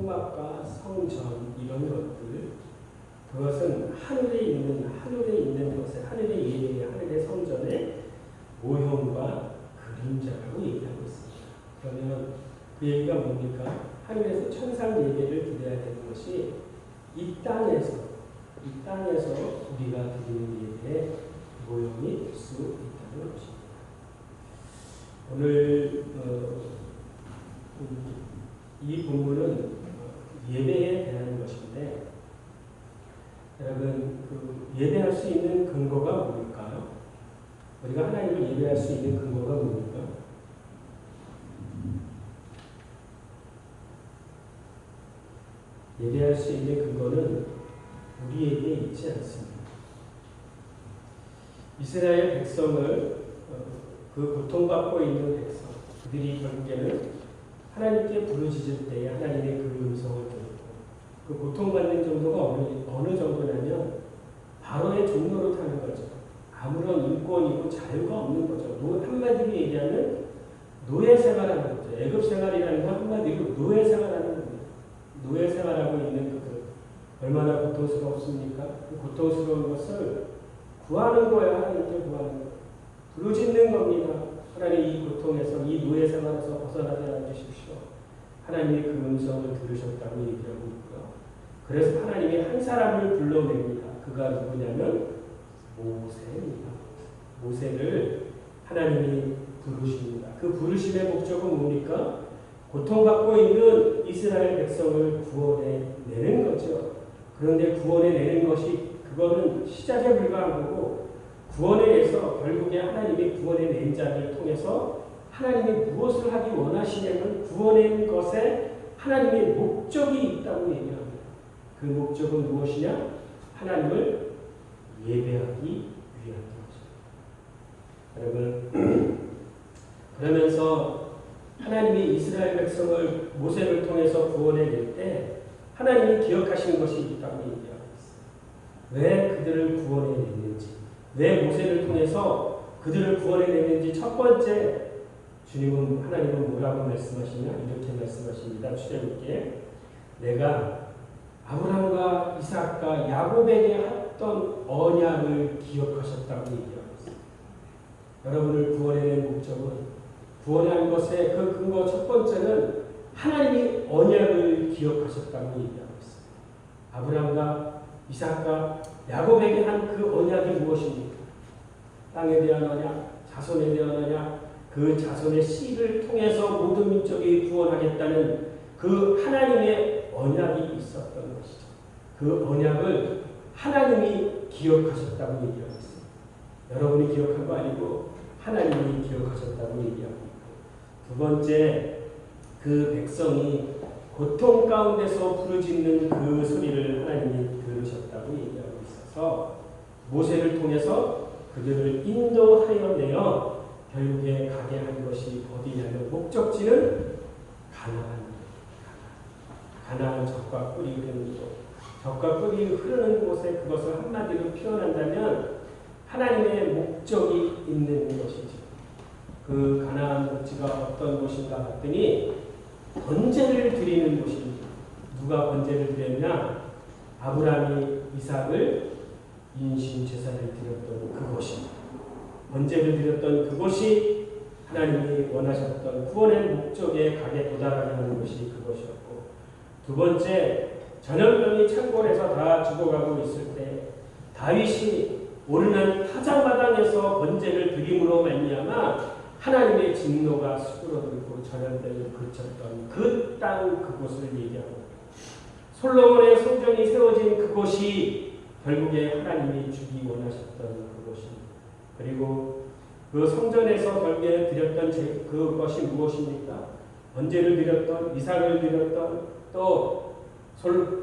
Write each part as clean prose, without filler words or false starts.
성막과 성전 이런 것들, 그것은 하늘에 있는 것에, 하늘의 예배, 하늘의 성전의 모형과 그림자라고 얘기하고 있습니다. 그러면 그 얘기가 뭡니까? 하늘에서 천상 예배를 드려야 되는 것이 이 땅에서 우리가 드리는 예배의 모형이 될 수 있다는 것입니다. 오늘 이 본문은 예배에 대한 것인데, 여러분 예배할 수 있는 근거가 뭡니까요? 우리가 하나님을 예배할 수 있는 근거가 뭡니까? 예배할 수 있는 근거는 우리에게 있지 않습니다. 이스라엘 백성을 그 고통받고 있는 백성, 그들이 결국에는 하나님께 부르짖을 때에 하나님의 그 음성을 듣고, 그 고통받는 정도가 어느 정도냐면 바로의 종로로 타는 거죠. 아무런 인권이고 자유가 없는 거죠. 한마디로 얘기하면 노예 생활하는 거죠. 애굽 생활이라는 건 한마디로 노예 생활하는 겁니다. 노예 생활하고 있는 그들, 얼마나 고통스럽습니까? 그 고통스러운 것을 구하는 거예요. 하나님께 구하는 거예요. 부르짖는 겁니다. 하나님 이 고통에서, 이 노예 생활에서 벗어나게 해주십시오. 하나님이 그 음성을 들으셨다고 얘기하고 있고요. 그래서 하나님이 한 사람을 불러냅니다. 그가 누구냐면 모세입니다. 모세를 하나님이 부르십니다. 그 부르심의 목적은 뭡니까? 고통받고 있는 이스라엘 백성을 구원해내는 거죠. 그런데 구원해내는 것이, 그거는 시작에 불과한 거고, 구원해내서 결국에 하나님이 구원해낸 자를 통해서 하나님이 무엇을 하기 원하시냐면 구원한 것에 하나님의 목적이 있다고 얘기합니다. 그 목적은 무엇이냐? 하나님을 예배하기 위한 거죠. 여러분, 그러면서 하나님이 이스라엘 백성을 모세를 통해서 구원해낼 때 하나님이 기억하시는 것이 있다고 얘기하고 있어요. 왜 그들을 구원해냈는지, 왜 모세를 통해서 그들을 구원해냈는지 첫 번째, 하나님은 뭐라고 말씀하시냐? 이렇게 말씀하십니다. 출애굽기에 내가 아브라함과 이삭과 야곱에게 했던 언약을 기억하셨다고 얘기하고 있습니다. 여러분을 구원해낸 목적은, 구원한 것의 그 근거 첫 번째는 하나님이 언약을 기억하셨다고 얘기하고 있습니다. 아브라함과 이삭과 야곱에게 한 그 언약이 무엇입니까? 땅에 대한 언약, 자손에 대한 언약, 그 자손의 씨를 통해서 모든 민족이 구원하겠다는 그 하나님의 언약이 있었던 것이죠. 그 언약을 하나님이 기억하셨다고 얘기하고 있습니다. 여러분이 기억한 거 아니고 하나님이 기억하셨다고 얘기하고 있고, 두 번째, 그 백성이 고통 가운데서 부르짖는 그 소리를 하나님이 들으셨다고 얘기하고 있어서 모세를 통해서 그들을 인도하여 내어 결국에 가게 한 것이 어디냐면 목적지는 가나안 젖과 꿀이 흐르는 곳, 젖과 꿀이 흐르는 곳에 그것을 한마디로 표현한다면 하나님의 목적이 있는 것이죠. 그 가나안 복지가 어떤 곳인가 봤더니 번제를 드리는 곳입니다. 누가 번제를 드렸냐? 아브라함이 이삭을 인신 제사를 드렸던 그곳입니다. 번제를 드렸던 그곳이 하나님이 원하셨던 구원의 목적에 가게 도달하게 하는 것이 그것이었고, 두 번째, 전염병이 창궐에서 다 죽어가고 있을 때 다윗이 오르난 타작마당에서 번제를 드림으로 말미암아 하나님의 진노가 수그러들고 전염병이 그쳤던 그 땅, 그곳을 얘기하고, 솔로몬의 성전이 세워진 그곳이 결국에 하나님이 주기 원하셨던 그곳입니다. 그리고 그 성전에서 결국에 드렸던 그것이 무엇입니까? 번제를 드렸던, 이삭을 드렸던, 또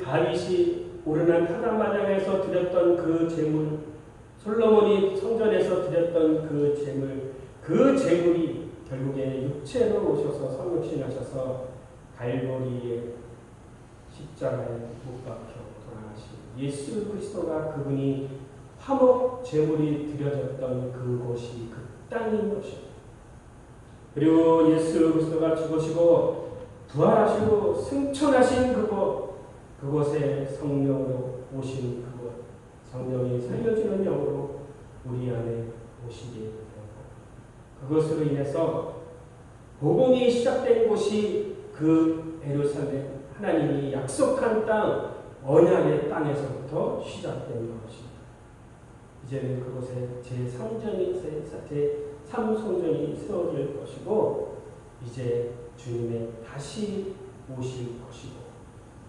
다윗이 오르난 타작마당에서 드렸던 그 제물, 솔로몬이 성전에서 드렸던 그 제물, 그 제물이 결국에 육체로 오셔서 성육신하셔서 갈보리에 십자가에 못 박혀 돌아가신 예수 그리스도가, 그분이 화목 제물이 드려졌던 그곳이 그 땅인 것입니다. 그리고 예수 그리스도가 죽으시고 부활하시고 승천하신 그곳, 그곳에 성령으로 오신 그곳, 성령이 살려주는 영으로 우리 안에 오시게 되었고, 그것으로 인해서 복음이 시작된 곳이 그 예루살렘, 하나님이 약속한 땅, 언약의 땅에서부터 시작된 것입니다. 이제는 그곳에 제3성전이 세워질 것이고, 이제 주님의 다시 오실 것이고,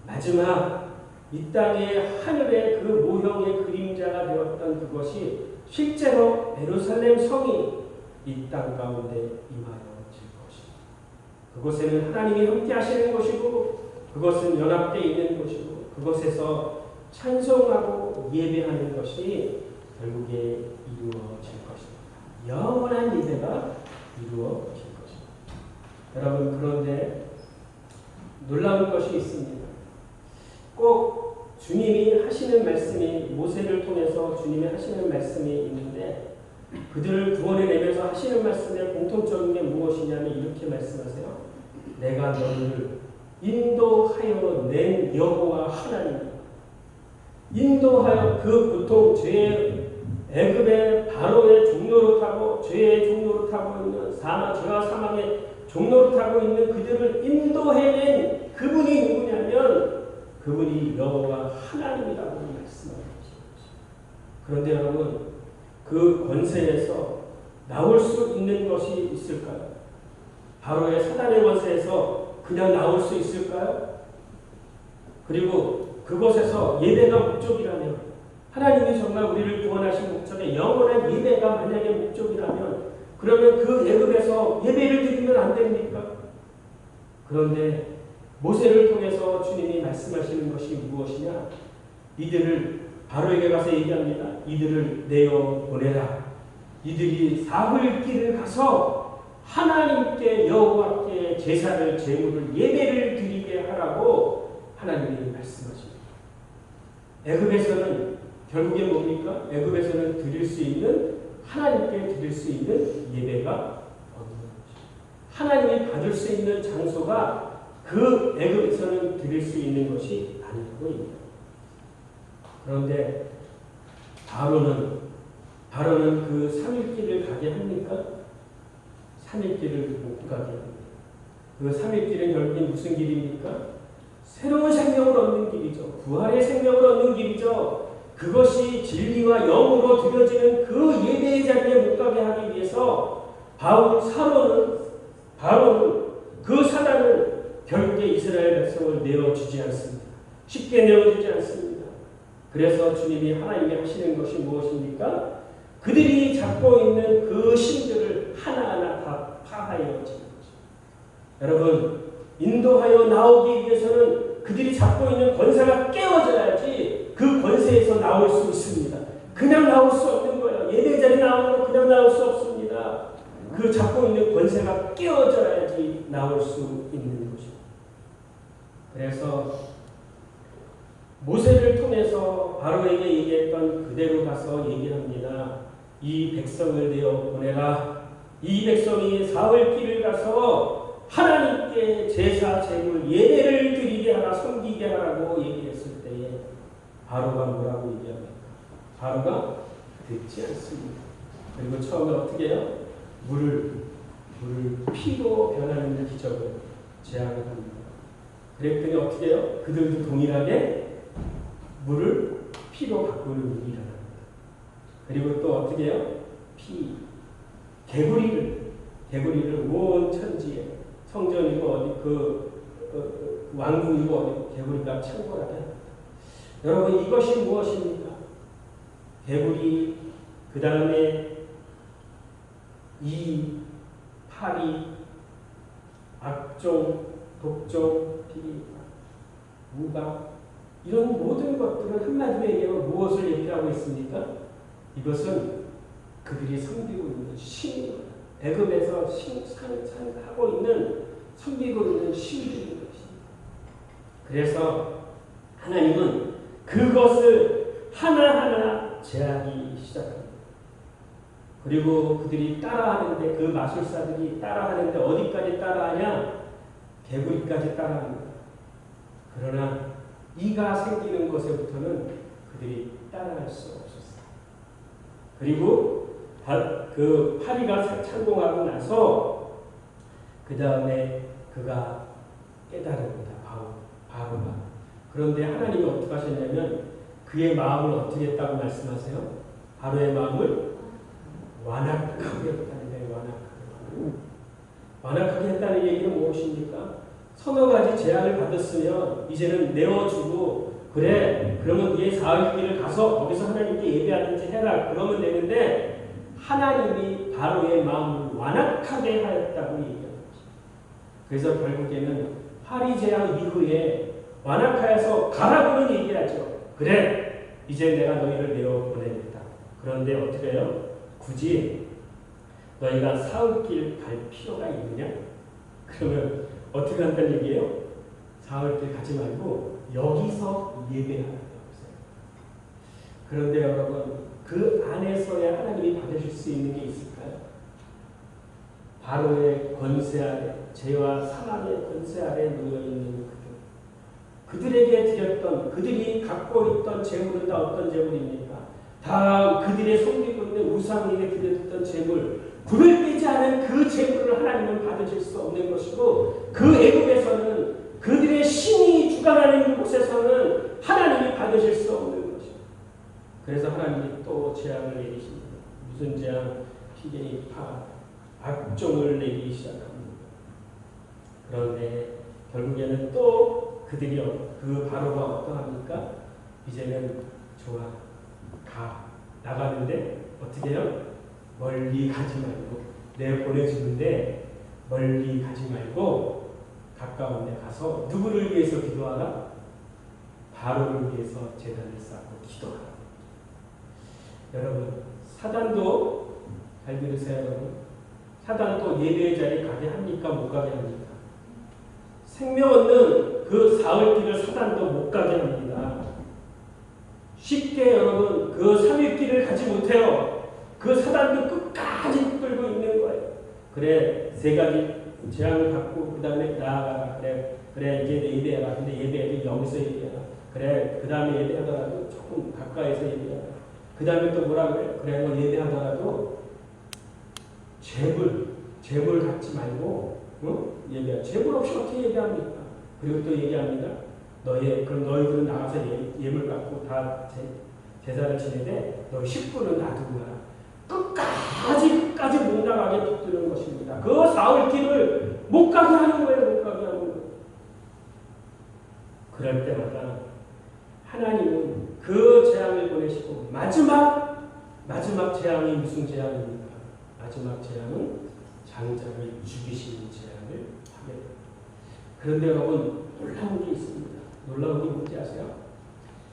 마지막 이 땅의 하늘의 그 모형의 그림자가 되었던 그것이 실제로 예루살렘 성이 이 땅 가운데 임하여질 것입니다. 그곳에는 하나님이 함께 하시는 곳이고, 그것은 연합되어 있는 곳이고, 그곳에서 찬송하고 예배하는 것이 결국에 이루어질 것입니다. 영원한 예배가 이루어질 것입니다. 여러분, 그런데 놀라운 것이 있습니다. 꼭 주님이 하시는 말씀이, 모세를 통해서 주님이 하시는 말씀이 있는데, 그들을 구원해 내면서 하시는 말씀의 공통적인 게 무엇이냐면 이렇게 말씀하세요. 내가 너희를 인도하여 낸 여호와 하나님, 인도하여 그 고통, 죄의 애굽의 바로의 종로를 타고, 죄의 종로를 타고 있는 죄와 사망의 종로를 타고 있는 그들을 인도해낸 그분이 누구냐면 그분이 여호와 하나님이라고 말씀하고 있습니다. 그런데 여러분, 그 권세에서 나올 수 있는 것이 있을까요? 바로의 사단의 권세에서 그냥 나올 수 있을까요? 그리고 그곳에서 예배가 목적이라면, 하나님이 정말 우리를 구원하신 목적의 영원한 예배가 만약에 목적이라면, 그러면 그 애굽에서 예배를 드리면 안 됩니까? 그런데 모세를 통해서 주님이 말씀하시는 것이 무엇이냐? 이들을 바로에게 가서 얘기합니다. 이들을 내어 보내라. 이들이 사흘 길을 가서 하나님께, 여호와께 제사를, 제물을, 예배를 드리게 하라고 하나님이 말씀하십니다. 애굽에서는 결국에 뭡니까? 애굽에서는 드릴 수 있는, 하나님께 드릴 수 있는 예배가 없는 것입니다. 하나님이 받을 수 있는 장소가 그 애굽에서는 드릴 수 있는 것이 아니라고 얘기합니다. 그런데 바로는 그 3일길을 가게 합니까? 3일길을 못 가게 합니다. 그 3일길은 결국에 무슨 길입니까? 새로운 생명을 얻는 길이죠. 부활의 생명을 얻는 길이죠. 그것이 진리와 영으로 드려지는 그 예배의 자리에 못 가게 하기 위해서 바로는 그 사단을 결국에 이스라엘 백성을 내어주지 않습니다. 쉽게 내어주지 않습니다. 그래서 주님이 하나님이 하시는 것이 무엇입니까? 그들이 잡고 있는 그 신들을 하나하나 다 파하여 지는 것입니다. 여러분, 인도하여 나오기 위해서는 그들이 잡고 있는 권세가 깨어져야지 그 권세에서 나올 수 있습니다. 그냥 나올 수 없는 거예요. 예배 자리에 나오는 건 그냥 나올 수 없습니다. 그 잡고 있는 권세가 깨어져야지 나올 수 있는 것입니다. 그래서 모세를 통해서 바로에게 얘기했던 그대로 가서 얘기합니다. 이 백성을 내어 보내라. 이 백성이 사흘 길을 가서 하나님께 제사, 제물, 예배를 드리게 하라, 섬기게 하라고 얘기했을 때에 바로가 뭐라고 얘기합니까? 바로가 듣지 않습니다. 그리고 처음에 어떻게 해요? 물을 피로 변하는 기적을 제안을 합니다. 그랬더니 어떻게 해요? 그들도 동일하게 물을 피로 바꾸는 일이 일어납니다. 그리고 또 어떻게 해요? 개구리를 온 천지에, 성전이고 어디 왕궁이고 어디 개구리가 창궐하게 합니다. 여러분, 이것이 무엇입니까? 개구리, 그 다음에 파리, 악종, 독종, 피리, 우박, 이런 모든 것들은 한마디로 얘기하면 무엇을 얘기하고 있습니까? 이것은 그들이 섬기고 있는 신입니다. 애굽에서 하고 있는, 섬기고 있는 신들인 것입니다. 그래서 하나님은 그것을 하나하나 제하기 시작합니다. 그리고 그들이 따라하는데, 그 마술사들이 따라하는데 어디까지 따라하냐? 개구리까지 따라합니다. 그러나 이가 생기는 것에부터는 그들이 따라갈 수 없었어요. 그리고 그 파리가 창공하고 나서 그 다음에 그가 깨달습니다. 바로가. 그런데 하나님이 어떻게 하셨냐면 그의 마음을 어떻게 했다고 말씀하세요? 바로의 마음을 완악하게 했다는 거예요. 완악하게 했다는 얘기는 무엇입니까? 서너 가지 제약을 받았으면 이제는 내어주고 그래 그러면 네의 사흘길을 가서 거기서 하나님께 예배하든지 해라 그러면 되는데 하나님이 바로의 마음을 완악하게 하였다고 얘기합니다. 그래서 결국에는 파리 제약 이후에 완악하여서 가라고는 얘기하죠. 그래 이제 내가 너희를 내어보내겠다. 그런데 어떻게 해요? 굳이 너희가 사흘길 갈 필요가 있느냐? 그러면 어떻게 한다는 얘기예요? 사흘길 가지 말고 여기서 예배하라고 했어요. 그런데 여러분 그 안에서야 하나님이 받으실 수 있는 게 있을까요? 바로의 권세 아래 죄와 사망의 권세 아래 놓여있는 그들에게 드렸던 그들이 갖고 있던 재물은 다 어떤 재물입니까? 다 그들의 섬기고 있는 우상에게 드렸던 재물 불을 떼지 않은 그 재물을 하나님은 받으실 수 없는 것이고 그 애굽에서는 그들의 신이 주관하는 곳에서는 하나님이 받으실 수 없는 것입니다. 그래서 하나님이 또 재앙을 내리십니다. 무슨 재앙? 피개의 악종을 내리기 시작합니다. 그런데 결국에는 또 그들이 그 바로가 어떠합니까? 이제는 좋아 나가는데 어떻게 해요? 멀리 가지 말고 내가 보내주는데 멀리 가지 말고 가까운 데 가서 누구를 위해서 기도하라? 바로를 위해서 제단을 쌓고 기도하라. 여러분 사단도 잘 들으세요. 여러분 사단도 예배의 자리에 가게 합니까? 못 가게 합니까? 생명 없는 그 사흘길을 사단도 못 가게 합니다. 쉽게 여러분 그 3일길을 가지 못해요. 그 사단도 끝까지 끌고 있는 거예요. 그래 3가지 재앙을 받고 그 다음에 나아가라. 그래 이제 예배해라. 근데 예배해도 여기서 예배해라. 그래 그 다음에 예배하더라도 조금 가까이서 예배해라. 그 다음에 또 뭐라 그래 뭐 예배하더라도 재물 갖지 말고 예배하. 재물 없이 어떻게 예배합니까? 그리고 또 얘기합니다. 그럼 너희들은 나가서 예물 갖고 다 제사를 지내되 너희 식구는 놔두고 가라. 끝까지 못 나가게 붙드는 것입니다. 그 사흘길을 못 가게 하는 거예요. 못 가게 하는 거예요. 그럴 때마다 하나님은 그 재앙을 보내시고 마지막 재앙이 무슨 재앙입니까? 마지막 재앙은 장자를 죽이시는 재앙을 하게 됩니다. 그런데 여러분 놀라운 게 있습니다. 놀라운 게 뭔지 아세요?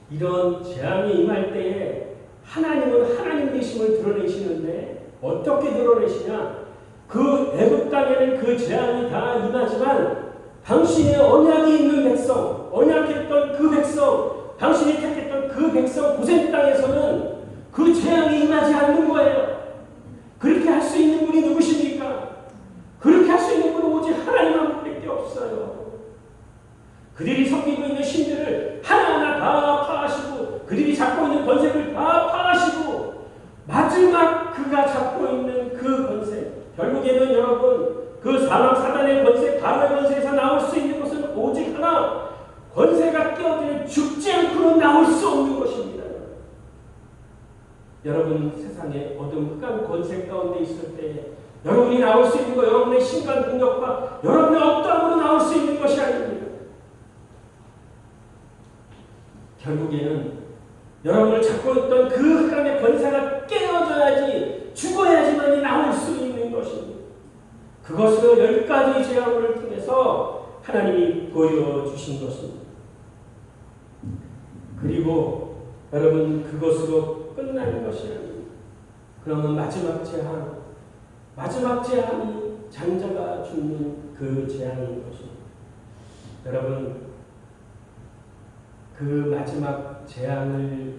이런 재앙이 임할 때에 하나님은 하나님 되심을 드러내시는데 어떻게 드러내시냐? 그 애굽 땅에는 그 재앙이 다 임하지만 당신의 언약이 있는 백성, 언약했던 그 백성, 당신이 택했던 그 백성 고센 땅에서는 그 재앙이 임하지 않는 거예요. 그렇게 할 수 있는 분이 누구십니까? 그렇게 할 수 있는 분은 오직 하나님 한 분밖에 없어요. 그들이 섬기고 있는 신들을 하나하나 다 파하시고 그들이 잡고 있는 권세를 다 파하시고 마지막 그가 잡고 있는 그 권세 결국에는 여러분 그 사단의 권세 바로의 권세에서 나올 수 있는 것은 오직 하나 권세가 깨어지는 죽지 않고는 나올 수 없는 것입니다. 여러분 세상에 어떤 흑암 권세 가운데 있을 때 여러분이 나올 수 있는 것 여러분의 신간 능력과 여러분의 어떠함으로 나올 수 있는 것이 아닙니다. 결국에는 여러분을 잡고 있던 그 흑암의 권세가 깨어져야지 죽어야지만이 나올 수 있는 것입니다. 그것을 10가지 재앙을 통해서 하나님이 보여주신 것입니다. 그리고 여러분 그것으로 끝나는 것이 아닙니다. 그러면 마지막 재앙이 장자가 죽는 그 재앙인 것입니다. 여러분 그 마지막 재앙을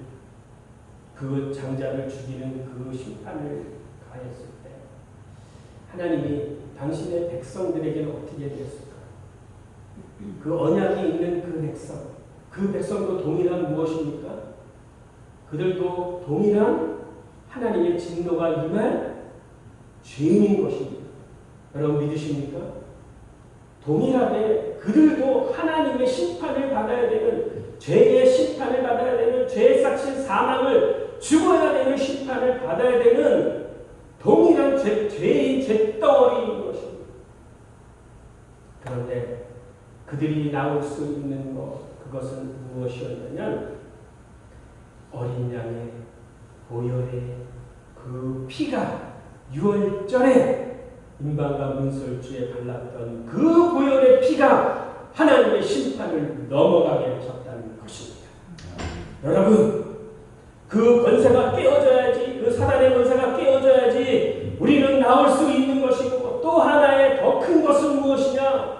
그 장자를 죽이는 그 심판을 가했을 때 하나님이 당신의 백성들에게는 어떻게 되었을까? 그 언약이 있는 그 백성 그 백성도 동일한 무엇입니까? 그들도 동일한 하나님의 진노가 임할 죄인인 것입니다. 여러분 믿으십니까? 동일하게 그들도 하나님의 심판을 받아야 되는, 죄의 심판을 받아야 되는, 죄의 싹신 사망을 죽어야 되는 심판을 받아야 되는 동일한 죄인 죄덩어리인 것입니다. 그런데 그들이 나올 수 있는 것, 그것은 무엇이었냐면 어린 양의 보혈의 그 피가 유월절에 임방과 문설주에 발랐던 그 보혈의 피가 하나님의 심판을 넘어가게 하셨다는 것입니다. 여러분, 그 권세가 깨어져야지, 그 사단의 권세가 깨어져야지 우리는 나올 수 있는 것이고, 또 하나의 더 큰 것은 무엇이냐?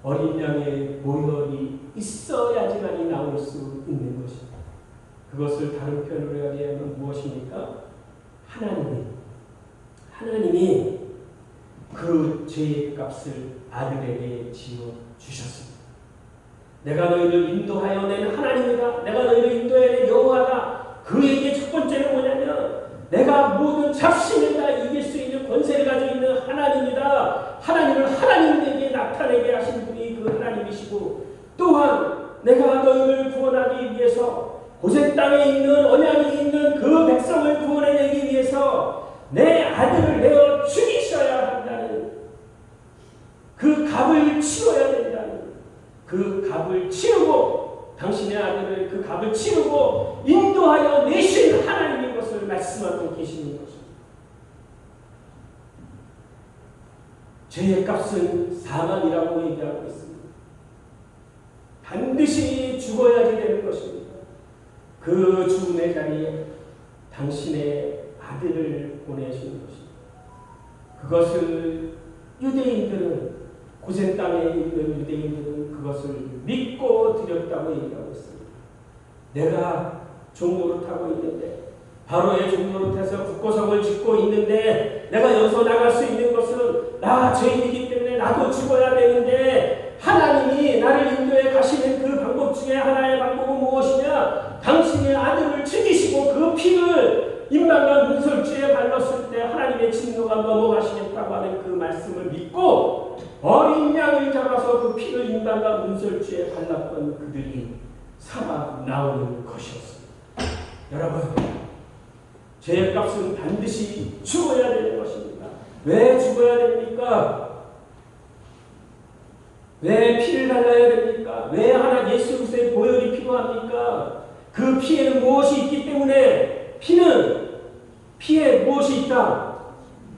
어린 양의 보혈이 있어야지만이 나올 수 있는 것입니다. 그것을 다른 표현으로 이야기하면 무엇입니까? 하나님이 그 죄의 값을 아들에게 지어 주셨습니다. 내가 너희를 인도하여 낸 하나님이다. 내가 너희를 인도하여 낸 여호와다. 그에게 첫 번째는 뭐냐면 내가 모든 잡신을 다 이길 수 있는 권세를 가지고 있는 하나님이다. 하나님을 하나님에게 나타내게 하신 분이 그 하나님이시고, 또한 내가 너희를 구원하기 위해서 고생 땅에 있는 언약이 있는 그 백성을 구원해내기 위해서 내 아들을 내어 죽이셔야 한다는, 그 값을 치러야 된다는, 그 값을 치르고 당신의 아들을 그 값을 치르고 인도하여 내신 하나님인 것을 말씀하고 계시는 것입니다. 죄의 값은 사망이라고 얘기하고 있습니다. 반드시 죽어야지 되는 것입니다. 그 죽음의 자리에 당신의 아들을 보내신 것입니다. 그것을 유대인들은, 고센 땅에 있는 유대인들은 그것을 믿고 드렸다고 얘기하고 있습니다. 내가 종노릇하고 있는데, 바로의 종노릇해서 국고성을 짓고 있는데, 내가 여기서 나갈 수 있는 것은 나 죄인이기 때문에 나도 죽어야 되는데, 하나님이 나를 인도해 가시는 그 방법 중에 하나의 방법은 무엇이냐? 당신의 아들을 죽이시고 그 피를 임방과 문설주에 발랐을 때 하나님의 진노가 넘어가시겠다고 하는 그 말씀을 믿고 어린 양을 잡아서 그 피를 임방과 문설주에 발랐던 그들이 살아나오는 것이었습니다. 여러분, 죄의 값은 반드시 죽어야 되는 것입니다. 왜 죽어야 됩니까? 왜 피를 발라야 됩니까? 왜 하나 예수 그리스도의 보혈이 필요합니까? 그 피에는 무엇이 있기 때문에, 피에 무엇이 있다?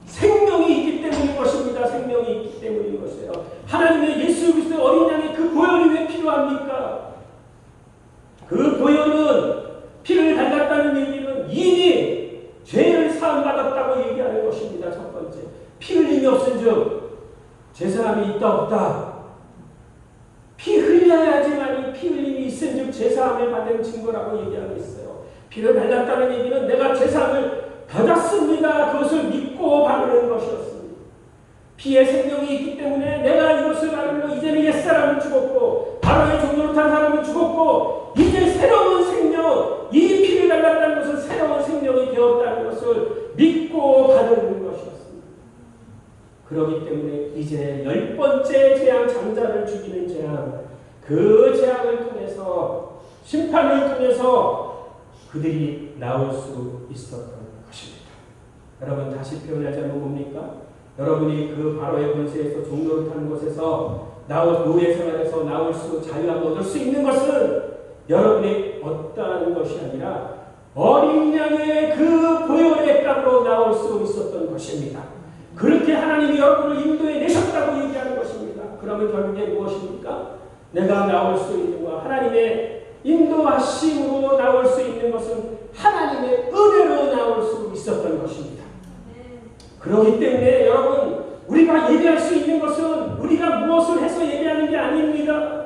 생명이 있기 때문인 것입니다. 생명이 있기 때문인 것이에요. 하나님의 예수 그리스도의 어린 양의 그 보혈이 왜 필요합니까? 그 보혈은, 피를 발랐다는 얘기는 이미 죄를 사함받았다고 얘기하는 것입니다. 첫 번째, 피 흘림이 없은즉 제사함이 있다 없다. 피 흘려야지만이 피 흘림이 있은즉 제사함을 받는 증거라고 얘기하고 있어요. 피를 발랐다는 얘기는 내가 제사함을 받았습니다. 그것을 믿고 바르는 것이었습니다. 피에 생명이 있기 때문에 내가 이것을 바르면 이제는 옛사람은 죽었고 바로의 종노릇한 사람은 죽었고 이제 새로운 생명, 이 피를 발랐다는 것은 새로운 생명이 되었다는 것을 믿고 바르는 것이었습니다. 그렇기 때문에 이제 10번째 재앙, 장자를 죽이는 재앙, 그 재앙을 통해서, 심판을 통해서 그들이 나올 수 있었던 것입니다. 여러분, 다시 표현하자면 뭡니까? 여러분이 그 바로의 권세에서 종노릇하는 곳에서 노예 생활에서 나올 수, 자유함을 얻을 수 있는 것은 여러분이 어떠한 것이 아니라 어린 양의 그 보혈의 값으로 나올 수 있었던 것입니다. 그렇게 하나님이 여러분을 인도해 내셨다고 얘기하는 것입니다. 그러면 결국에 무엇입니까? 내가 나올 수 있는 것, 하나님의 인도하심으로 나올 수 있는 것은 하나님의 은혜로 나올 수 있었던 것입니다. 그렇기 때문에 여러분, 우리가 예배할 수 있는 것은 우리가 무엇을 해서 예배하는 게 아닙니다.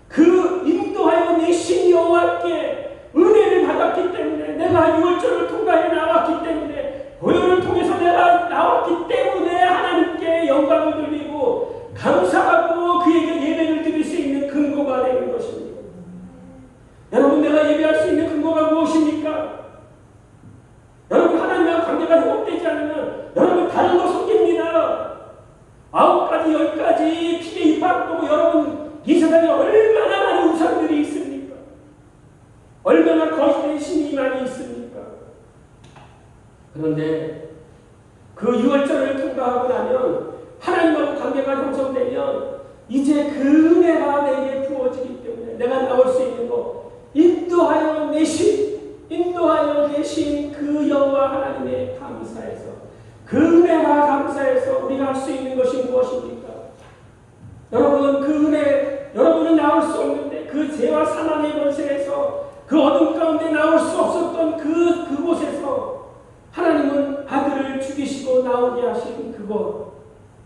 그 인도하여 내신 여호와께 은혜를 받았기 때문에, 내가 유월절을 통과해 나왔기 때문에, 보혈을 통해서 내가 나왔기 때문에 하나님께 영광을 돌리고 감사하고 그에게 예배를 드릴 수 있는 근거가 되는 것입니다. 그런데 그 유월절을 통과하고 나면 하나님하고 관계가 형성되면 이제 그 은혜가 내게 부어지기 때문에 내가 나올 수 있는 거 인도하여 내신 그 여호와 하나님의 감사에서 그 은혜가 감사해서 우리가 할 수 있는 것이 무엇입니까? 여러분 그 은혜 여러분은 나올 수 없는데 그 죄와 사망의 권세에서 그 어둠 가운데 나올 수 없었던 그곳에서 하나님은 아들을 죽이시고 나오게 하신 그것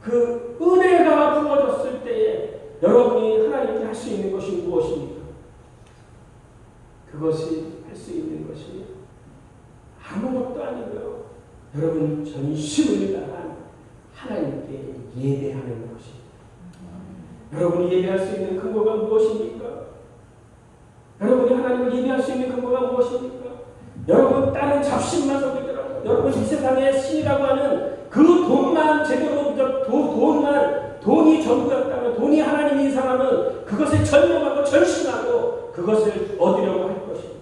그 은혜가 부어졌을 때에 여러분이 하나님께 할 수 있는 것이 무엇입니까? 그것이 할 수 있는 것이 아무것도 아니고요. 여러분 전심을 다한 하나님께 예배하는 것입니다. 여러분이 예배할 수 있는 근거가 무엇입니까? 여러분이 하나님을 예배할 수 있는 근거가 무엇입니까? 여러분 다른 잡신만 섬기더라도 여러분 이 세상의 신이라고 하는 그 돈만 제대로 돈이 전부였다면 돈이 하나님인 사람은 그것에 전념하고 전심하고 그것을 얻으려고 할 것입니다.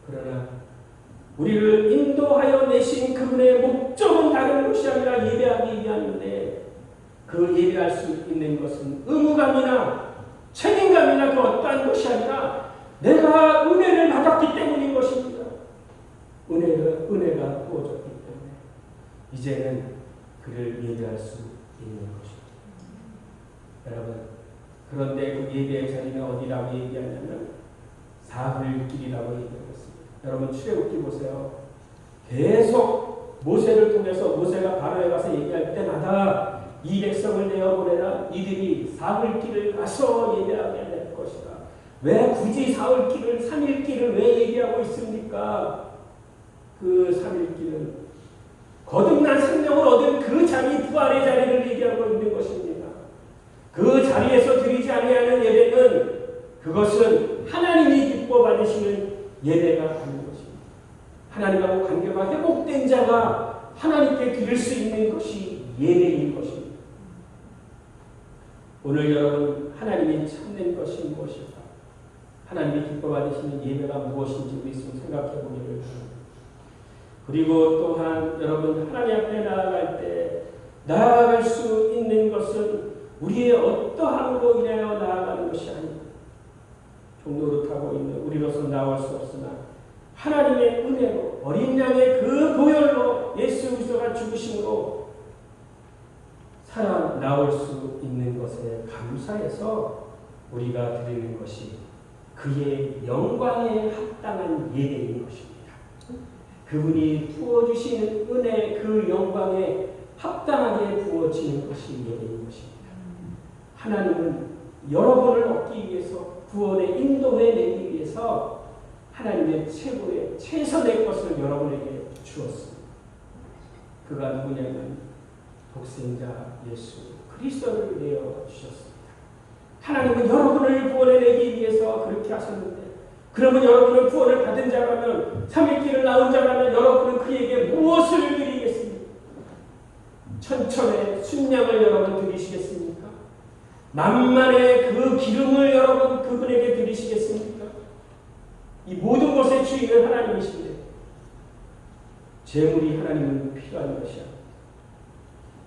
그러나 우리를 인도하여 내신 그분의 목적은 다른 것이 아니라 예배하기 위함인데 그 예배할 수 있는 것은 의무감이나 책임감이나 그 어떠한 것이 아니라 내가 은혜를 받았기 때문인 것입니다. 은혜가 부어졌기 때문에 이제는 그를 예배할 수 있는 것입니다. 여러분 그런데 그 예배의 자리는 어디라고 얘기하냐면 사흘길이라고 얘기하겠습니다. 여러분 출애굽기 보세요. 계속 모세를 통해서 모세가 바로에 가서 얘기할 때마다 이 백성을 내어보내라. 이들이 사흘길을 가서 예배하게 될 것이다. 왜 굳이 사흘길을 3일길을 왜 얘기하고 있습니까? 그 3일길은 거듭난 생명을 얻은 그 자리 부활의 자리를 얘기하고 있는 것입니다. 그 자리에서 드리지 아니하는 예배는 그것은 하나님이 기뻐 받으시는 예배가 아닌 것입니다. 하나님하고 관계가 회복된 자가 하나님께 드릴 수 있는 것이 예배인 것입니다. 오늘 여러분 하나님이 찾는 것이 무엇일까? 하나님이 기뻐 받으시는 예배가 무엇인지 우리 좀 생각해 보기를 바랍니다. 그리고 또한 여러분 하나님 앞에 나아갈 때 나아갈 수 있는 것은 우리의 어떠함으로 인하여 나아가는 것이 아닙니다. 종로를 타고 있는 우리로서 나올 수 없으나 하나님의 은혜로 어린 양의 그 보혈로 예수 그리스도가 죽으심으로 살아 나올 수 있는 것에 감사해서 우리가 드리는 것이 그의 영광에 합당한 예배인 것입니다. 그분이 부어주시는 은혜 그 영광에 합당하게 부어지는 것이 예배인 것입니다. 하나님은 여러분을 얻기 위해서 구원의 인도해 내기 위해서 하나님의 최고의 최선의 것을 여러분에게 주었습니다. 그가 누구냐면 독생자 예수 그리스도를 내어 주셨습니다. 하나님은 여러분을 구원해 내기 위해서 그렇게 하셨는데 그러면 여러분은 구원을 받은 자라면 3일길을 나온 자라면 여러분은 그에게 무엇을 드리겠습니까? 천천의 순양을 여러분 드리시겠습니까? 만만의 그 기름을 여러분 그분에게 드리시겠습니까? 이 모든 것의 주인은 하나님이신데 재물이 하나님은 필요한 것이 아닙니다.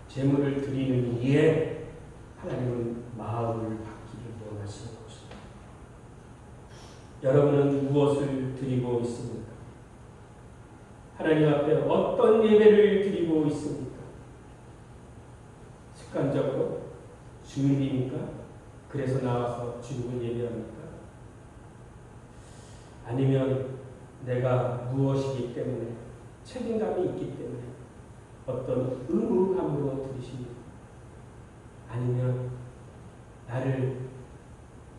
재물을 드리는 이에 하나님은 마음을 받기를 원하시는 것입니다. 여러분은 무엇을 드리고 있습니까? 하나님 앞에 어떤 예배를 드리고 있습니까? 습관적으로 주일이니까 그래서 나와서 주님을 예배합니까? 아니면 내가 무엇이기 때문에 책임감이 있기 때문에 어떤 의무감으로 드리십니까? 아니면 나를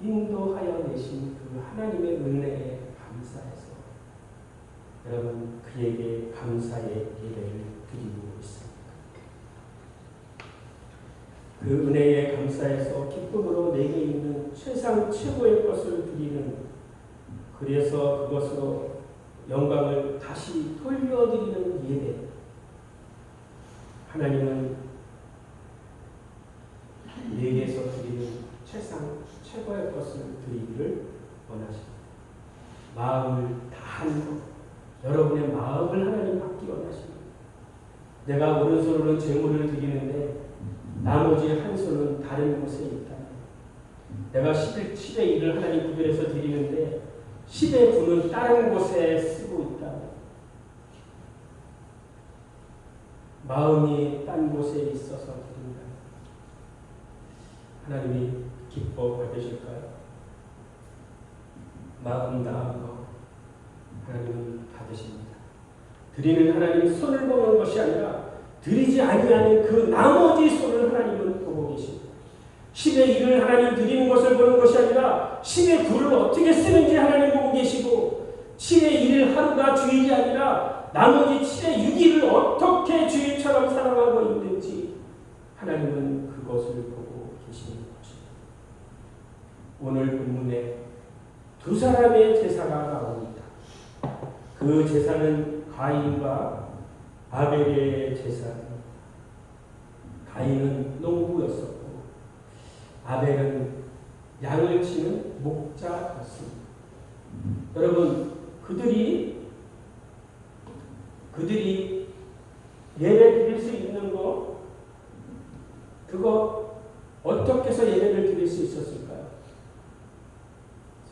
인도하여 내신 그 하나님의 은혜에 감사해서 여러분 그에게 감사의 예배를 드리고 있습니다. 그 은혜에 감사해서 기쁨으로 내게 있는 최상 최고의 것을 드리는 그래서 그것으로 영광을 다시 돌려드리는 예배. 하나님은 내게서 드리는 최상 최고의 것을 드리기를 원하십니다. 마음을 다한 것, 여러분의 마음을 하나님 받기 원하십니다. 내가 오른손으로는 제물을 드리는데 나머지 한 손은 다른 곳에 있다. 내가 10의 1을 하나님 구별해서 드리는데 10의 9는 다른 곳에 쓰고 있다. 마음이 딴 곳에 있어서 드립니다. 하나님이 기뻐 받으실까요? 마음 다한 거 하나님은 받으십니다. 드리는 하나님 손을 보는 것이 아니라 드리지 아니하는 그 나머지 손을 하나님은 보고 계십니다. 10의 1을 하나님 드리는 것을 보는 것이 아니라 10의 9를 어떻게 쓰는지 하나님 보고 계시고 7의 1을 하루가 주일이 아니라 나머지 7의 6일을 어떻게 주일처럼 사랑하고 있는지 하나님은 그것을 보고 계시는 것입니다. 오늘 본문에 두 사람의 제사가 나옵니다. 그 제사는 가인과 아벨의 제사입니다. 가인은 농부였었고 아벨은 양을 치는 목자였습니다. 여러분, 그들이 예배 드릴 수 있는 거, 그거 어떻게 해서 예배를 드릴 수 있었을까요?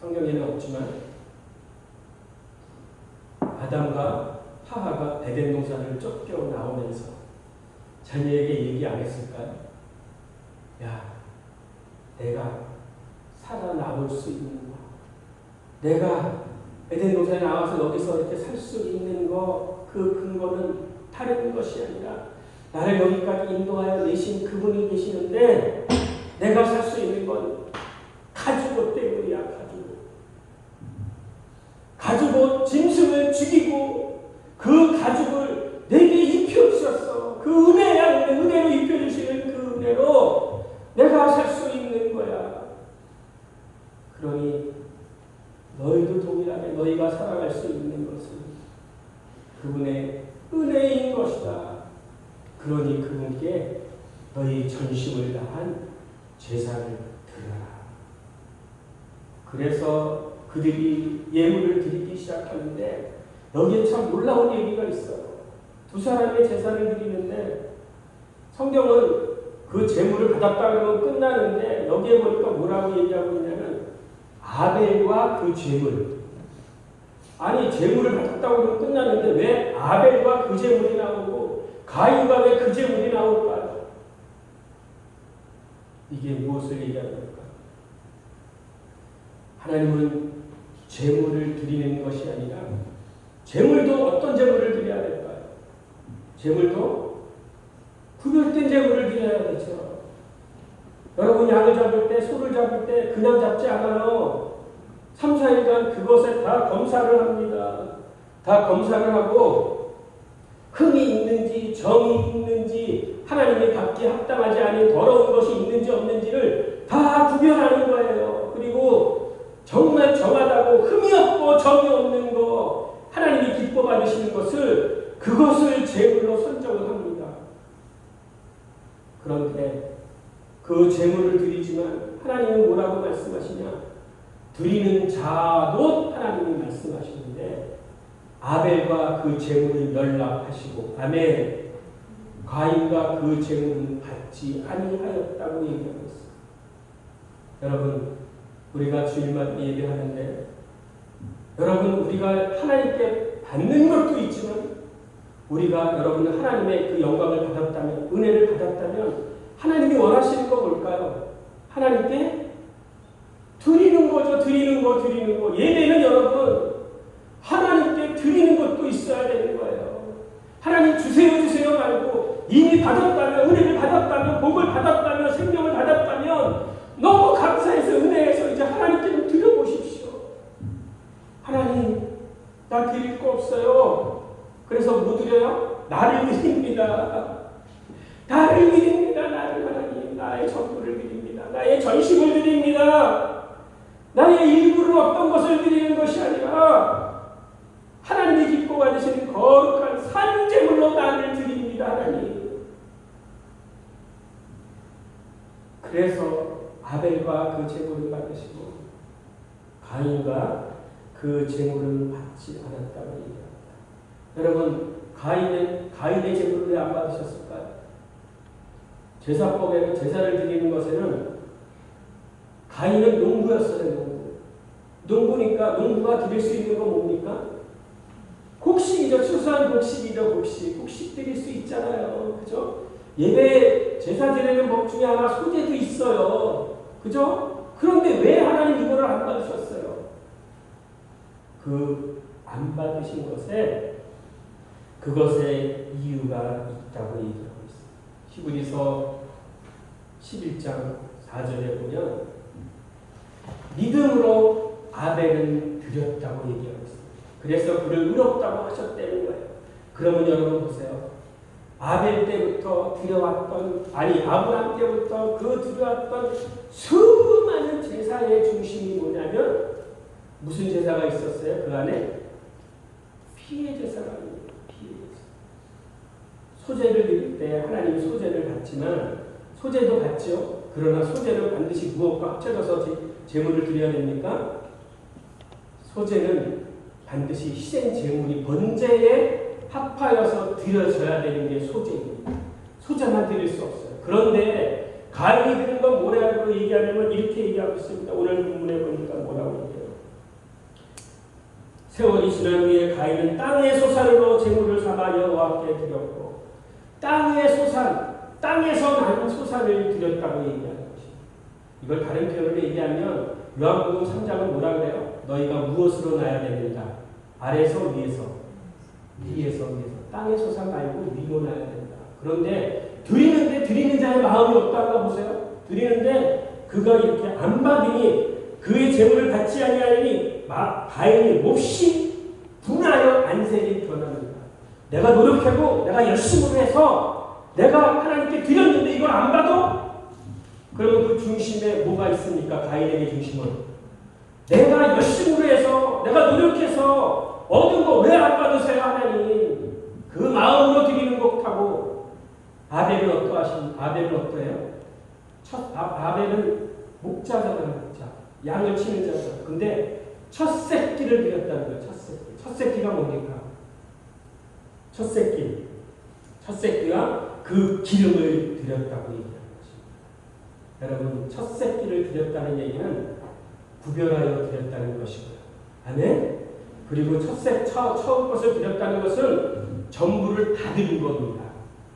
성경에는 없지만 아담과 하와가 에덴 동산을 쫓겨 나오면서 자녀에게 얘기 안 했을까요? 야, 내가 살아남을 수 있는 거, 내가 에덴 동산에 나와서 여기서 이렇게 살 수 있는 거, 그 근거는 다른 것이 아니라 나를 여기까지 인도하여 내신 그분이 계시는데 내가 살 수 있는 건 가죽옷 때문이야. 가죽옷 짐승을 죽이고 그 가죽을 내게 입혀주셨어. 그 은혜야. 은혜로 입혀주시는 그 은혜로 내가 살 수 있는 거야. 그러니 너희도 동일하게 너희가 살아갈 수 있는 것은 그분의 은혜인 것이다. 그러니 그분께 너희 전심을 다한 제사를 드려라. 그래서 그들이 예물을 드리기 시작하는데 여기에 참 놀라운 얘기가 있어요. 두 사람의 제사를 드리는데 성경은 그 제물을 받았다 그러면 끝나는데 여기에 보니까 뭐라고 얘기하고 있냐면 아벨과 그 제물. 아니, 제물을 받았다고 그러면 끝나는데 왜 아벨과 그 제물이 나오고 가인과 왜 그 제물이 나올까요? 이게 무엇을 얘기하는 걸까요? 하나님은 제물을 드리는 것이 아니라 제물도 어떤 제물을 드려야 될까요? 제물도 구별된 제물을 드려야 되죠. 여러분, 양을 잡을 때, 소를 잡을 때 그냥 잡지 않아요. 3, 4일간 그것에 다 검사를 합니다. 다 검사를 하고 흠이 있는지 정이 있는지 하나님의 받기에 합당하지 않은 더러운 것이 있는지 없는지를 다 구별하는 거예요. 그리고 정말 정하다고 흠이 없고 정이 없는 거, 하나님이 기뻐 받으시는 것을, 그것을 제물로 선정을 합니다. 그런데 그 제물을 드리지만 하나님은 뭐라고 말씀하시냐? 드리는 자도 하나님이 말씀하시는데 아벨과 그 제물을 연락하시고 아멘, 가인과 그 제물은 받지 아니하였다고 얘기하고 있습니다. 여러분, 우리가 주일마다 예배하는데 여러분, 우리가 하나님께 받는 것도 있지만 우리가 여러분 하나님의 그 영광을 받았다면, 은혜를 받았다면 하나님이 원하시는 거 뭘까요? 하나님께 드리는 거죠. 드리는 거. 예배는 여러분 하나님께 드리는 것도 있어야 되는 거예요. 하나님 주세요 말고 이미 받았다면, 은혜를 받았다면, 복을 받았다면, 생명을 받았다면 너무 감사해서 은혜해서 이제 하나님께 좀 드려보십시오. 하나님, 나 드릴 거 없어요. 그래서 뭐 드려요? 나를 드립니다. 나를 드립니다. 나를 하나님, 나의 전부를 드립니다. 나의 전심을 드립니다. 나의 일부를 어떤 것을 드리는 것이 아니라 하나님이 기뻐 받으시는 거룩한 산제물로 나를 드립니다. 하나님. 그래서 아벨과 그 제물을 받으시고 가인과 그 제물을 받지 않았다고 얘기합니다. 여러분, 가인의 제물을 왜 안 받으셨을까요? 제사법에 제사를 드리는 것에는 가인은 농부였어요. 농부니까 농부가 드릴 수 있는 건 뭡니까? 곡식이죠. 추수한 곡식이죠. 곡식 드릴 수 있잖아요. 그죠? 예배 제사 드리는 법 중에 하나 소제도 있어요. 그죠? 그런데 왜 하나님 이거를 안 받으셨어요? 그 안 받으신 그것에 이유가 있다고 얘기하고 있습니다. 히브리서 11장 4절에 보면 믿음으로 아벨은 드렸다고 얘기하고 있습니다. 그래서 그를 의롭다고 하셨다는 거예요. 그러면 여러분 보세요. 아벨 때부터 아브람 때부터 드려왔던 수많은 제사의 중심이 뭐냐면 무슨 제사가 있었어요? 그 안에 피의 제사가 있는 거예요. 피의 제사. 소제를 드릴 때 하나님이 소제를 받지만 소제도 받죠. 그러나 소제는 반드시 무엇과 합쳐져서 제물을 드려야 됩니까? 소제는 반드시 희생 제물이 번제에 합하여서 드려져야 되는 게 소제입니다. 소제만 드릴 수 없어요. 그런데 가인이 드린 건 뭐라고 얘기하냐면 이렇게 얘기하고 있습니다. 오늘 본문에 보니까 뭐라고 얘기해요? 세월이 지난 후에 가인은 땅의 소산으로 제물을 삼아 여호와께 드렸고 땅의 소산, 땅에서 난 소산을 드렸다고 얘기하는 것입니다. 이걸 다른 표현으로 얘기하면 요한복음 3장은 뭐라 그래요? 너희가 무엇으로 나야 됩니다. 아래에서 위에서, 위에서. 땅의 소산 말고 위로 나야 된다. 그런데 드리는 자의 마음이 없다가 보세요. 드리는데 그가 이렇게 안 받으니 그의 재물을 받지 아니하니 가인이 몹시 분하여 안색이 변합니다. 내가 노력하고 내가 열심히 해서 내가 하나님께 드렸는데 이걸 안 받아? 그러면 그 중심에 뭐가 있습니까? 가인에게 중심은 내가 열심히 해서 내가 노력해서 얻은 거 왜 안 받으세요 하나님? 그 마음으로 드리는 것하고 아벨은 어떠해요? 아벨은 목자잖아요. 목자. 양을 치는 자죠. 근데 첫 새끼를 드렸다는 거예요. 첫 새끼가 뭡니까? 첫 새끼가 그 기름을 드렸다고 얘기하는 것입니다. 여러분, 첫 새끼를 드렸다는 얘기는 구별하여 드렸다는 것이고요. 아멘? 그리고 처음 것을 드렸다는 것은 전부를 다 드린 겁니다.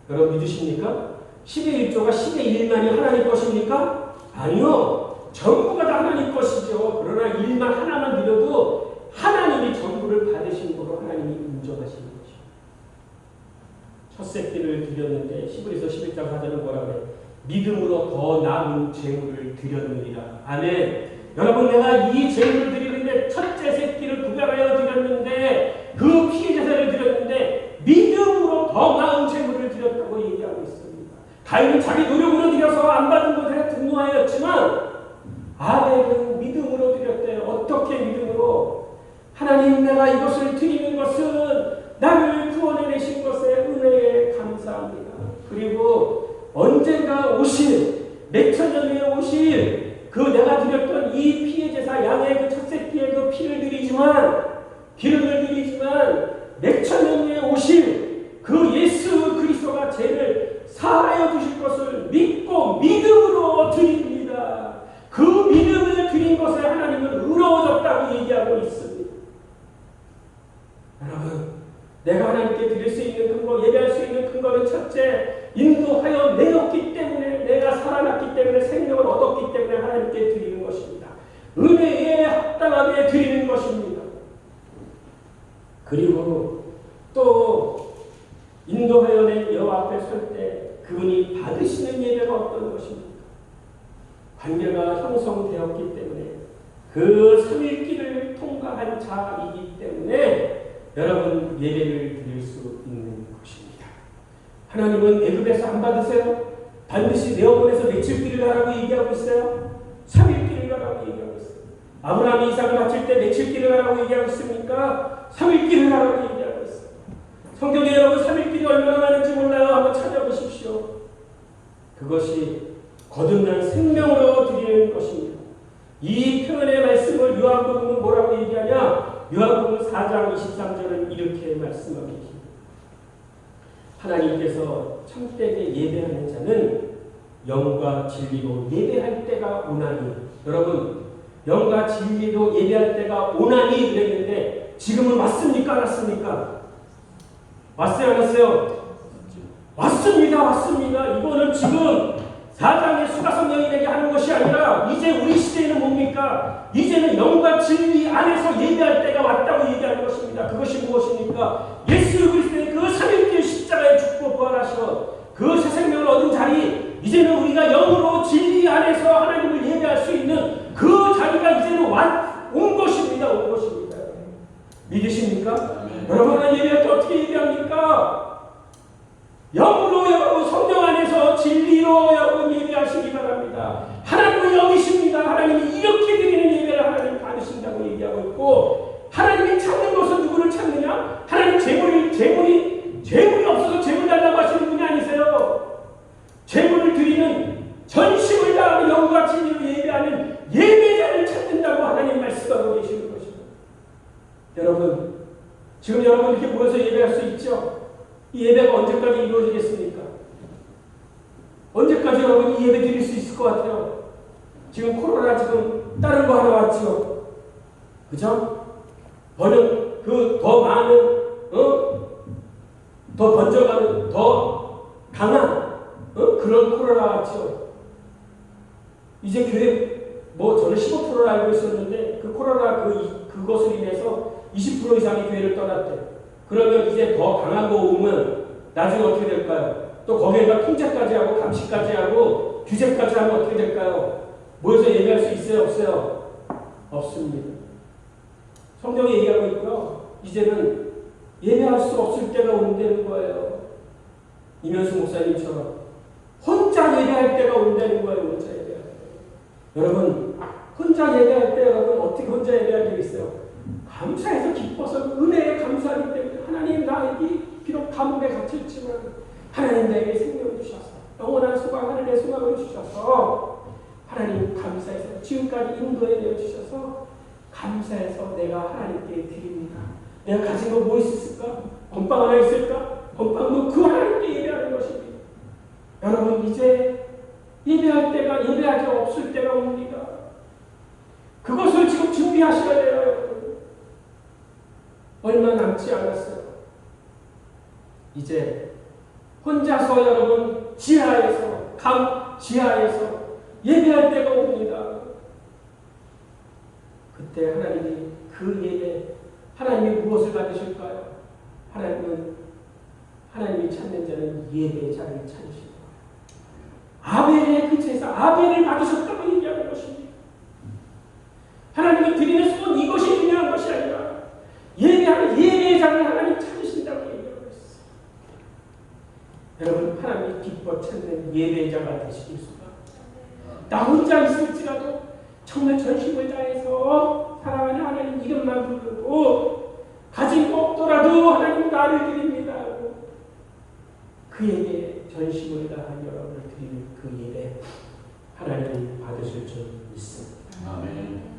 여러분 믿으십니까? 10의 1조가 10의 1만이 하나님 것입니까? 아니요. 전부가 다 하나님 것이죠. 그러나 1만 하나만 드려도 하나님이 전부를 받으신 거로 하나님이 인정하시는 것이죠. 첫 새끼를 드렸는데 히브리서 11장 4절은 뭐라 그래요? 믿음으로 더 나은 제물을 드렸느니라. 아멘. 여러분, 내가 이 제물을 드리는데 첫째 새끼를 구별하여 드렸는데 그 피의 제사를 드렸는데 믿음으로 더 나은 제물을 드렸다고 얘기하고 있습니다. 가인은 자기 노력으로 드려서 안 받은 것에 분노하였지만 아벨은 믿음으로 드렸대요. 어떻게 믿음으로? 하나님, 내가 이것을 드리는 것은 나를 구원해내신 것에 은혜에 감사합니다. 그리고 언젠가 오실, 몇천 년 후에 오실 그 내가 드렸던 이 피의 제사, 양의 그 첫 새끼의 그 피를 기름을 드리지만 몇천 년 후에 오실 그 예수 그리스도가 죄를 사하여 주실 것을 믿고 믿음으로 드립니다. 그 믿음을 드린 것에 하나님은 의로워졌다고 얘기하고 있습니다. 여러분, 내가 하나님께 드릴 수 있는 근거, 예배할 수 있는 근거는 첫째, 인도하여 내었기 때문에, 내가 살아났기 때문에, 생명을 얻었기 때문에 하나님께 드리는 것입니다. 은혜에 합당하게 드리는 것입니다. 그리고 또 인도하여 낸 여호와 앞에 설 때 그분이 받으시는 예배가 어떤 것입니까? 관계가 형성되었기 때문에 그 3일길을 통과한 자이기 때문에 여러분 예배를 드릴 수 있는 것입니다. 하나님은 애굽에서 안 받으세요? 반드시 내어보내서 며칠 길을 가라고 얘기하고 있어요? 3일 길을 가라고 얘기하고 있어요. 아브라함이 이삭을 바칠 때 며칠 길을 가라고 얘기하고 있습니까? 3일 길을 가라고 얘기하고 있어요. 성경에 여러분 3일 길이 얼마나 많은지 몰라요? 한번 찾아보십시오. 그것이 거듭난 생명으로 드리는 것입니다. 이 표현의 말씀을 요한복음은 뭐라고 얘기하냐? 요한복음 4장 23절은 이렇게 말씀하고 계십니다. 하나님께서 참되게 예배하는 자는 영과 진리로 예배할 때가 오나니. 여러분, 영과 진리로 예배할 때가 오나니 그랬는데 지금은 왔습니까? 안 왔습니까? 왔어요? 안 왔어요? 왔습니다. 왔습니다. 이거는 지금 사장의 수가 성령에게 하는 것이 아니라 이제 우리 시대에는 뭡니까? 이제는 영과 진리 안에서 예배할 때가 왔다고 얘기하는 것입니다. 그것이 무엇입니까? 예수 그리스도의 그 삼위일체 십자가에 죽고 부활하셔 그 새 생명을 얻은 자리, 이제는 우리가 영으로 진리 안에서 하나님을 예배할 수 있는 그 자리가 이제는 온 것입니다. 온 것입니다. 믿으십니까? 여러분은 예배할 때 어떻게 예배합니까? 영으로 여러분 성령 안에서 진리로 여러분 예배하시기 바랍니다. 하나님은 영이십니다. 하나님이 이렇게 드리는 예배를 하나님 받으신다고 얘기하고 있고, 하나님이 찾는 것은 누구를 찾느냐? 하나님 재물이 없어서 재물 달라고 하시는 분이 아니세요. 재물을 드리는 전심을 다하는 영과 진리로 예배하는 예배자를 찾는다고 하나님 말씀하고 계시는 것입니다. 여러분, 지금 여러분 이렇게 모여서 예배할 수 있죠? 이 예배가 언제까지 이루어지겠습니까? 언제까지 여러분 이 예배 드릴 수 있을 것 같아요? 지금 코로나 지금 다른 거 하나 왔죠? 그죠? 더 많은, 더 번져가는, 더 강한, 그런 코로나 왔죠? 이제 교회, 저는 15%를 알고 있었는데, 그 코로나 그것을 인해서 20% 이상이 교회를 떠났대. 그러면 이제 더 강한 거 오면 나중에 어떻게 될까요? 또 거기에다 통제까지 하고 감시까지 하고 규제까지 하면 어떻게 될까요? 모여서 얘기할 수 있어요? 없어요? 없습니다. 성경이 얘기하고 있고요. 이제는 예배할 수 없을 때가 온다는 거예요. 이면수 목사님처럼 혼자 예배할 때가 온다는 거예요. 혼자 예배할 때. 여러분, 혼자 예배할 때 여러분 어떻게 혼자 예배할 때 있어요? 감사해서 기뻐서 은혜에 감사하기 때문에 하나님 나에게 비록 감옥에 갇혔지만 하나님 나에게 생명을 주셔서 영원한 소망 하늘의 소망을 주셔서 하나님 감사해서 지금까지 인도해 내어주셔서 감사해서 내가 하나님께 드립니다. 내가 가진 거 뭐 있을까? 건빵 하나 있을까? 건빵 그 하나님께 예배하는 것입니다. 여러분 이제 예배할 때가 예배할 게 없을 때가 옵니다. 그것을 지금 준비하셔야 돼요. 여러분. 얼마 남지 않았어요. 이제 혼자서 여러분 지하에서 지하에서 예배할 때가 옵니다. 그때 하나님이 그 예배, 하나님이 무엇을 받으실까요? 하나님이 찾는 자는 예배자를 찾으실 거예요. 아벨의 그 제사, 아벨을 받으셨다고 얘기하는 것입니다. 하나님이 드리는 소원 이것이 중요한 것이 아니라 예배하는 예배자를 하나님 찾으신다고 얘기하고 있어요. 여러분, 하나님이 기뻐 찾는 예배자가 되시길 수가. 나 혼자 있을지라도 정말 전심을 다해서 사랑하는 하나님 이름만 부르고 가진 거 없더라도 하나님 나를 드립니다. 그에게 전심을 다한 여러분을 드리는 그 예배 하나님 받으실 줄 믿습니다. 아멘.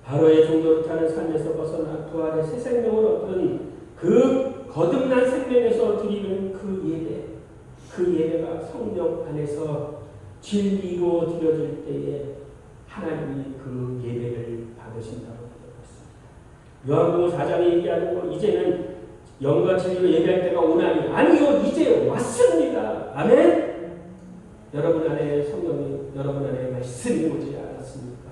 바로의 종로를 타는 삶에서 벗어나 부활의 새 생명을 얻은 그 거듭난 생명에서 드리는 그 예배가 성령 안에서 진리로 드려질 때에 하나님이 그 예배를 받으신다고 되었습니다. 요한복음 4장에 얘기하는 거 이제는 영과 진리로 예배할 때가 오나니 아니요 이제 왔습니다. 아멘. 여러분 안에 성령이 여러분 안에 말씀이 오지 않았습니까?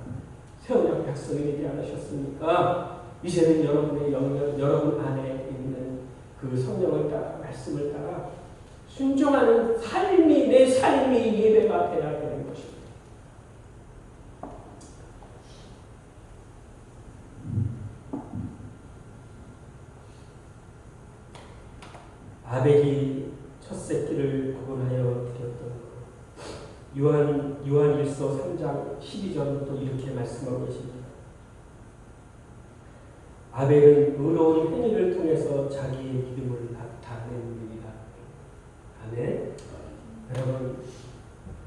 새언약 백성이 되지 않으셨습니까? 이제는 여러분 안에 있는 그 성령을 따라 말씀을 따라 순종하는 내 삶이 예배가 되어야 되는 것입니다. 아벨이 첫 새끼를 구분하여 드렸던 것. 요한일서 3장 12절은 이렇게 말씀하고 계십니다. 아벨은 의로운 행위를 통해서 자기의 믿음을 나타냅니다. 아멘. 여러분,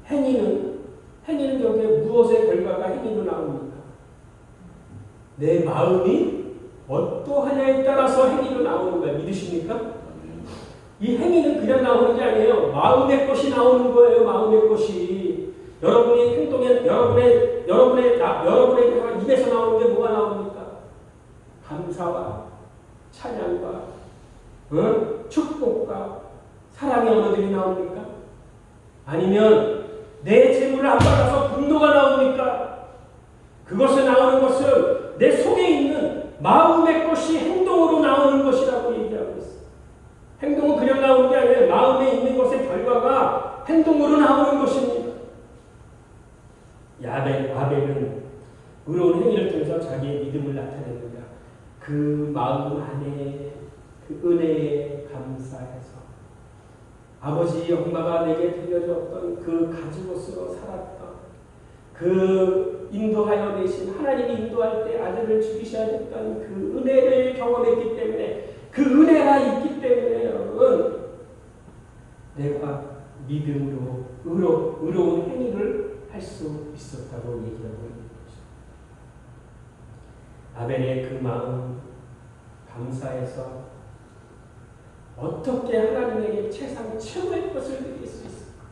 행위는 여기에 무엇의 결과가 행위로 나옵니까? 내 마음이 어떠하냐에 따라서 행위로 나오는 거예요. 믿으십니까? 이 행위는 그냥 나오는 게 아니에요. 마음의 것이 나오는 거예요. 마음의 것이. 여러분이 행동에 여러분의 입에서 나오는 게 뭐가 나옵니까? 감사와 찬양과 축복과 사랑의 언어들이 나옵니까? 아니면 내 재물을 안 받아서 분노가 나옵니까? 그것에 나오는 것은 내 속에 있는 마음의 것이 행동으로 나오는 것이라고 얘기하고 있어요. 행동은 그냥 나오는 게 아니라 마음에 있는 것의 결과가 행동으로 나오는 것입니다. 아벨은 의로운 행위를 통해서 자기의 믿음을 나타냅니다. 그 마음 안에 그 은혜에 감사해서 아버지 엄마가 내게 들려줬던 그 가지옷으로 살았던 그 인도하여 내신 하나님이 인도할 때 아들을 죽이셔야 됐던 그 은혜를 경험했기 때문에 그 은혜가 있기 때문에 여러분 내가 믿음으로 의로운 행위를 할 수 있었다고 얘기하고 있는 것입니다. 아벨의 그 마음 감사해서 어떻게 하나님에게 최고의 것을 드릴 수 있을까?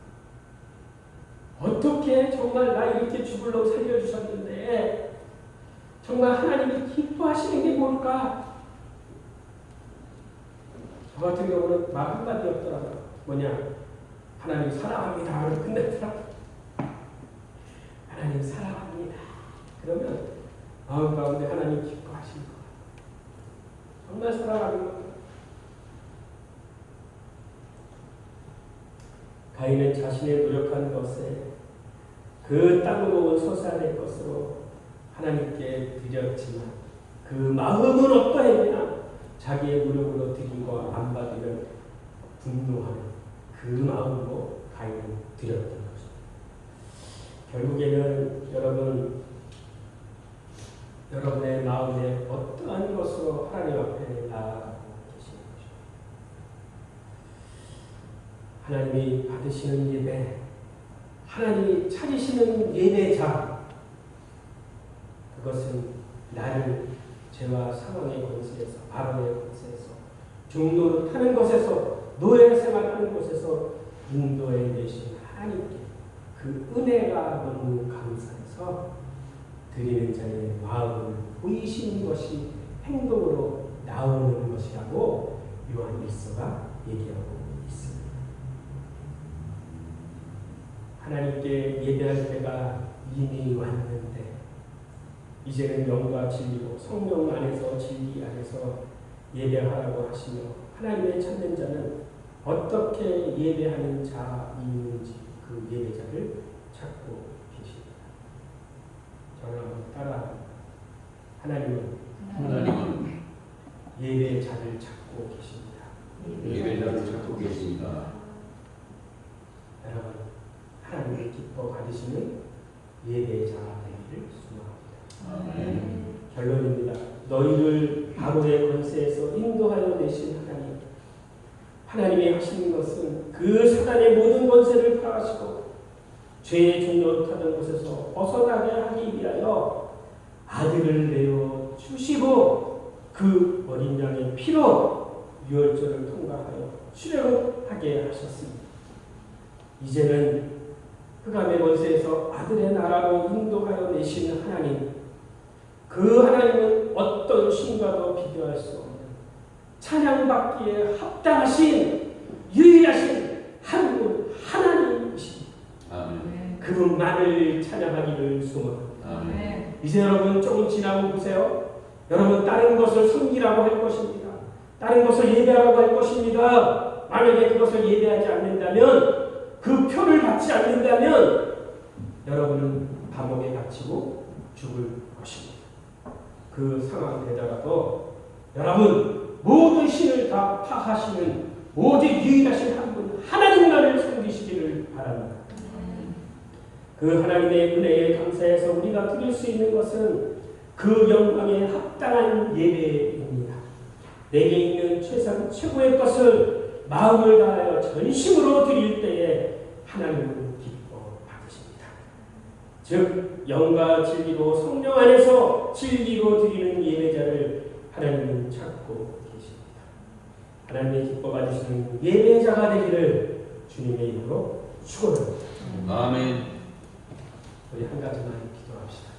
어떻게 정말 나 이렇게 죽을 놈 살려주셨는데 정말 하나님이 기뻐하시는 게 뭘까? 저 같은 경우는 말 한마디 없더라고요. 뭐냐? 하나님 사랑합니다. 그러고 끝냈더라고요. 하나님 사랑합니다. 그러면 마음 가운데 하나님 기뻐하시는 거예요. 정말 사랑하는 거예요. 가인은 자신의 노력한 것에 그 땅으로 온 소산의 것으로 하나님께 드렸지만 그 마음은 어떠했냐? 자기의 노력으로 드린 거 안 받으면 분노하는 그 마음으로 가인은 드렸던 것입니다. 결국에는 여러분의 마음에 어떠한 것으로 하나님 앞에 나아가고 계시는 것입니다. 하나님이 받으시는 예배, 하나님이 찾으시는 예배자, 그것은 나를 죄와 사망의 권세에서, 바람의 권세에서, 중노릇하는 것에서, 노예 생활하는 곳에서 인도해 내신 하나님께 그 은혜가 너무 감사해서 드리는 자의 마음을 보이시는 것이 행동으로 나오는 것이라고 요한 1서가 얘기하고 있습니다. 하나님께 예배할 때가 이미 왔는데 이제는 영과 진리로 성령 안에서 진리 안에서 예배하라고 하시며 하나님의 찾는 자는 어떻게 예배하는 자이는지 그 예배자를 찾고 계십니다. 저를 한번 따라 하나님은 예배자를 찾고 계십니다. 예배자를 찾고 계십니다. 여러분 하나님을 기뻐 받으시는 예배자 되기를 소망합니다. 결론입니다. 너희를 바로의 권세에서 인도하여 내신 하나님이 하시는 것은 그 사단의 모든 권세를 파하시고 죄의 종노릇하던 곳에서 벗어나게 하기 위하여 아들을 내어 주시고 그 어린 양의 피로 유월절을 통과하여 출애굽하게 하셨습니다. 이제는 흑암의 권세에서 아들의 나라로 인도하여 내신 하나님, 그 하나님은 어떤 신과도 비교할 수 없는 찬양받기에 합당하신 유일하신 한 분 하나님이십니다. 그분만을 찬양하기를 소망합니다. 이제 여러분 조금 지나고 보세요. 여러분 다른 것을 섬기라고 할 것입니다. 다른 것을 예배하라고 할 것입니다. 만약에 그것을 예배하지 않는다면, 그 표를 받지 않는다면 여러분은 감옥에 갇히고 죽을 것입니다. 그 상황에다가도 여러분 모든 신을 다 파하시는 오직 유일하신 한 분 하나님만을 섬기시기를 바랍니다. 그 하나님의 은혜에 감사해서 우리가 드릴 수 있는 것은 그 영광에 합당한 예배입니다. 내게 있는 최고의 것을 마음을 다하여 전심으로 드릴 때에 하나님은 기뻐 받으십니다. 즉 영과 진리로 성령 안에서 진리로 드리는 예배자를 하나님은 찾고 계십니다. 하나님의 기뻐 받으시는 예배자가 되기를 주님의 이름으로 축원합니다. 아멘. 우리 한 가지만 기도합시다.